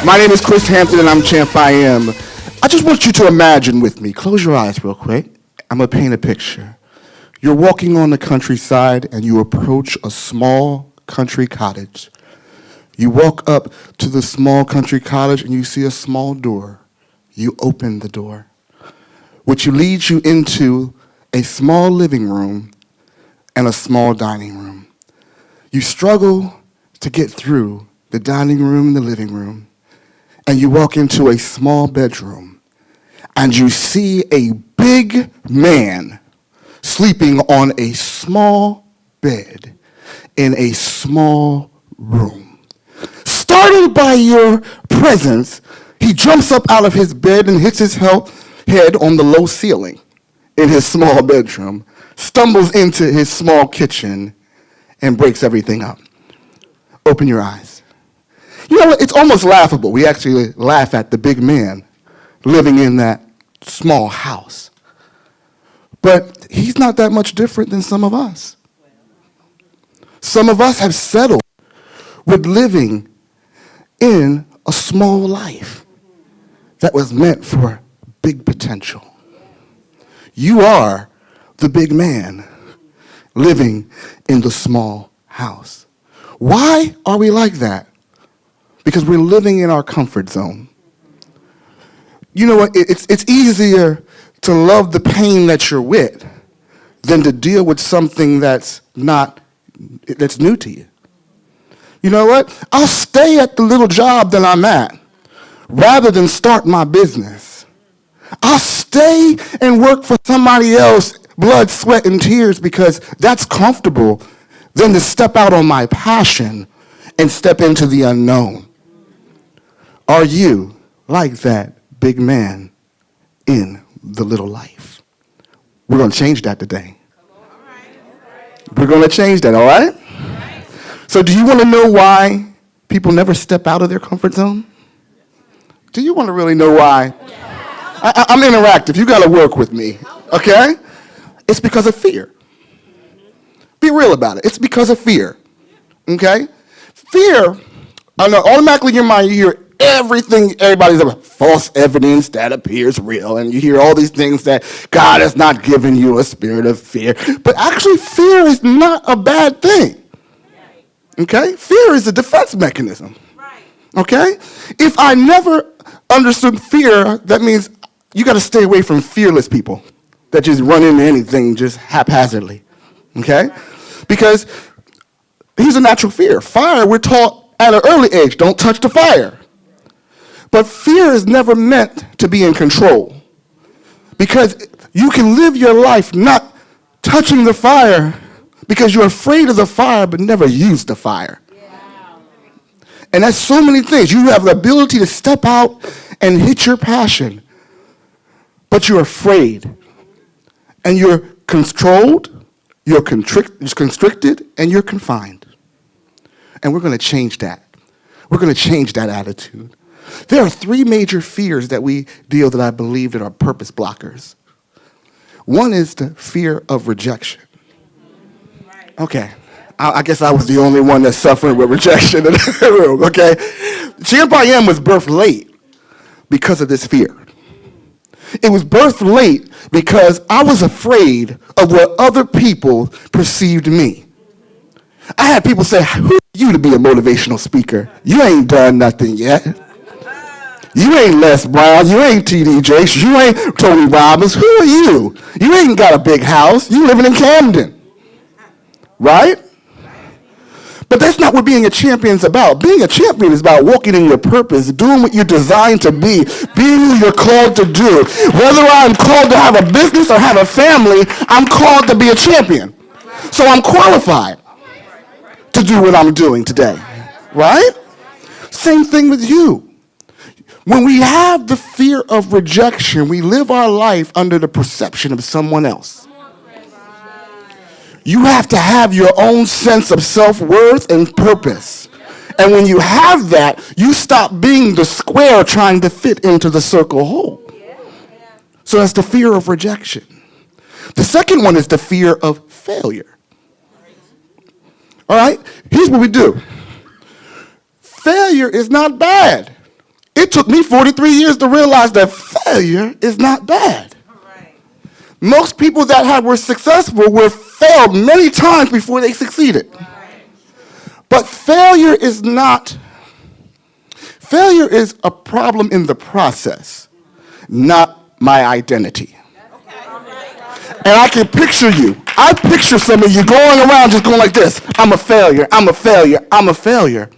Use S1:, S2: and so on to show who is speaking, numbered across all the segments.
S1: My name is Chris Hampton, and I'm Champ I Am. I just want you to imagine with me. Close your eyes real quick. I'm going to paint a picture. You're walking on the countryside, and you approach a small country cottage. You walk up to the small country cottage, and you see a small door. You open the door, which leads you into a small living room and a small dining room. You struggle to get through the dining room and the living room, and you walk into a small bedroom, and you see a big man sleeping on a small bed in a small room. Startled by your presence, he jumps up out of his bed and hits his head on the low ceiling in his small bedroom, stumbles into his small kitchen, and breaks everything up. Open your eyes. You know what? It's almost laughable. We actually laugh at the big man living in that small house. But he's not that much different than some of us. Some of us have settled with living in a small life that was meant for big potential. You are the big man living in the small house. Why are we like that? Because we're living in our comfort zone. You know what? It's easier to love the pain that you're with than to deal with something that's new to you. You know what? I'll stay at the little job that I'm at rather than start my business. I'll stay and work for somebody else, blood, sweat, and tears, because that's comfortable, than to step out on my passion and step into the unknown. Are you like that big man in the little life? We're going to change that today. We're going to change that, all right? So do you want to know why people never step out of their comfort zone? Do you want to really know why? I'm interactive. You got to work with me, okay? It's because of fear. Be real about it. It's because of fear, okay? Fear, I know, automatically in your mind you hear everybody's about false evidence that appears real, and you hear all these things that God has not given you a spirit of fear. But actually, fear is not a bad thing, okay? Fear is a defense mechanism, okay? If I never understood fear, that means you got to stay away from fearless people that just run into anything just haphazardly, okay? Because here's a natural fear. Fire, we're taught at an early age, don't touch the fire. But fear is never meant to be in control, because you can live your life not touching the fire because you're afraid of the fire but never use the fire. And that's so many things. You have the ability to step out and hit your passion, but you're afraid, and you're controlled, you're constricted, and you're confined. And we're going to change that. We're going to change that attitude. There are three major fears that we deal that I believe that are purpose blockers. One is the fear of rejection. Okay, I guess I was the only one that's suffering with rejection in the room, okay? Champ I Am was birthed late because of this fear. It was birthed late because I was afraid of what other people perceived me. I had people say, who are you to be a motivational speaker? You ain't done nothing yet. You ain't Les Brown. You ain't T.D. Jakes. You ain't Tony Robbins. Who are you? You ain't got a big house. You living in Camden. Right? But that's not what being a champion is about. Being a champion is about walking in your purpose, doing what you're designed to be, being who you're called to do. Whether I'm called to have a business or have a family, I'm called to be a champion. So I'm qualified to do what I'm doing today. Right? Same thing with you. When we have the fear of rejection, we live our life under the perception of someone else. You have to have your own sense of self-worth and purpose. And when you have that, you stop being the square trying to fit into the circle hole. So that's the fear of rejection. The second one is the fear of failure. All right? Here's what we do. Failure is not bad. It took me 43 years to realize that failure is not bad. Right. Most people that were successful were failed many times before they succeeded. Right. But failure is a problem in the process, not my identity. And I can picture you. I picture some of you going around just going like this. I'm a failure, I'm a failure, I'm a failure.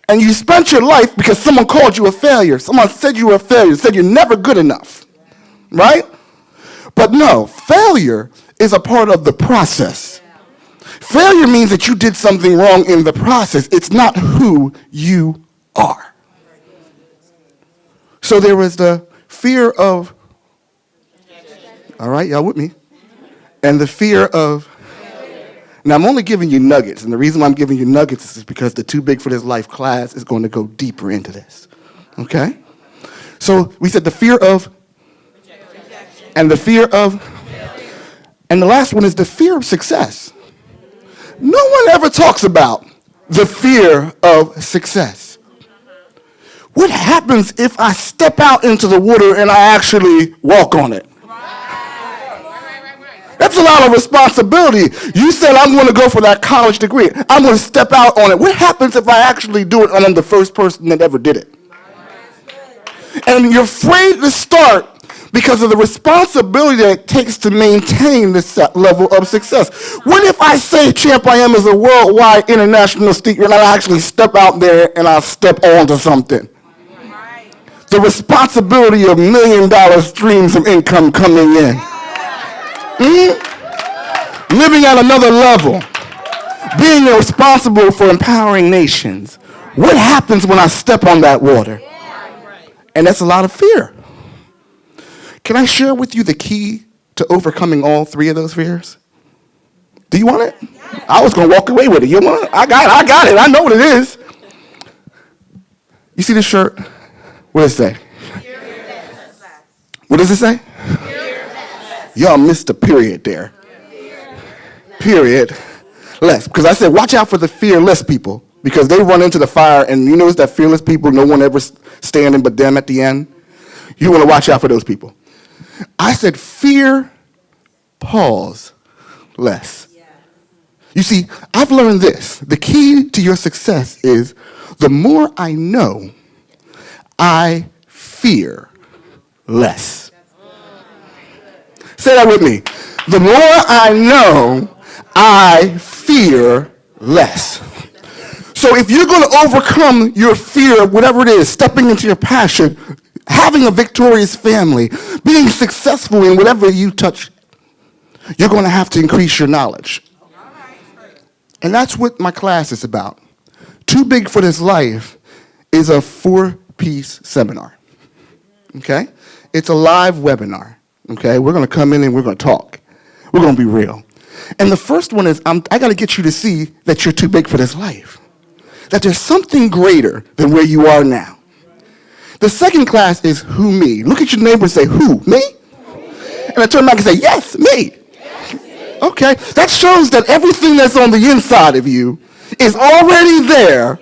S1: And you spent your life because someone called you a failure. Someone said you were a failure, said you're never good enough. Right? But no, failure is a part of the process. Failure means that you did something wrong in the process. It's not who you are. So there was the fear of, all right, y'all with me? And the fear of, now I'm only giving you nuggets, and the reason why I'm giving you nuggets is because the Too Big for This Life class is going to go deeper into this, okay? So we said the fear of, and the fear of, and the last one is the fear of success. No one ever talks about the fear of success. What happens if I step out into the water and I actually walk on it? That's a lot of responsibility. You said, I'm going to go for that college degree. I'm going to step out on it. What happens if I actually do it and I'm the first person that ever did it? And you're afraid to start because of the responsibility that it takes to maintain this level of success. What if I say Champ I Am is a worldwide international speaker and I actually step out there and I step onto something? The responsibility of $1 million streams of income coming in. Living at another level, being responsible for empowering nations. What happens when I step on that water? And that's a lot of fear. Can I share with you the key to overcoming all three of those fears? Do you want it? I was going to walk away with it. You want it? I got it. I know what it is. You see this shirt? What does it say? What does it say? Y'all missed the period there. Period. Less. Because I said, watch out for the fearless people. Because they run into the fire, and you notice that fearless people, no one ever standing but them at the end. You want to watch out for those people. I said, fear, pause, less. You see, I've learned this. The key to your success is the more I know, I fear less. Say that with me. The more I know, I fear less. So if you're going to overcome your fear, whatever it is, stepping into your passion, having a victorious family, being successful in whatever you touch, you're going to have to increase your knowledge. And that's what my class is about. Too Big for This Life is a 4-piece seminar. Okay? It's a live webinar. Okay? We're going to come in and we're going to talk. We're going to be real. And the first one is, I got to get you to see that you're too big for this life. That there's something greater than where you are now. The second class is who me. Look at your neighbor and say, who? Me? And I turn back and say, yes, me. Okay, that shows that everything that's on the inside of you is already there.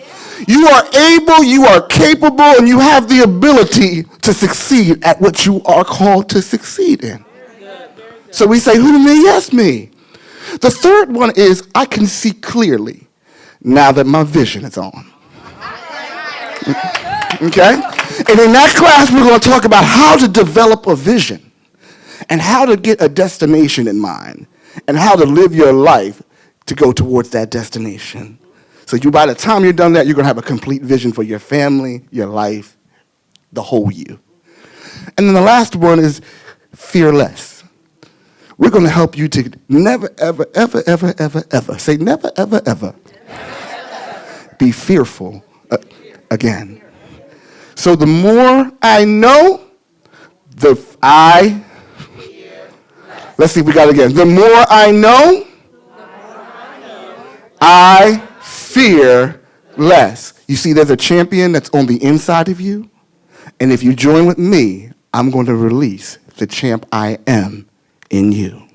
S1: You are able, you are capable, and you have the ability to succeed at what you are called to succeed in. So we say, who, me? Yes, me. The third one is, I can see clearly now that my vision is on. Okay? And in that class, we're going to talk about how to develop a vision and how to get a destination in mind and how to live your life to go towards that destination. So by the time you're done that, you're going to have a complete vision for your family, your life, the whole you. And then the last one is fearless. We're going to help you to never, ever, ever, ever, ever, ever, say never, ever, ever, be fearful again. So the more I know, let's see if we got it again. The more I know, I fear less. You see, there's a champion that's on the inside of you. And if you join with me, I'm going to release the champ I am in you.